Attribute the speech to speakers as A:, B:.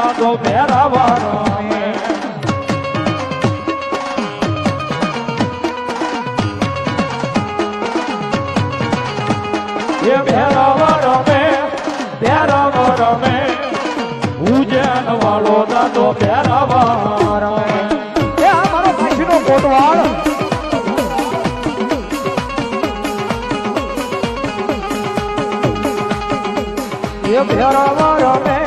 A: દાદો ભેરાવાનો એ ભેરાવાનો રમે ઉજ્જૈન વાળો દાદો ભેરાવાનો
B: એ આ મારો કાશીનો કોટવાળ
A: એ ભેરાવો રમે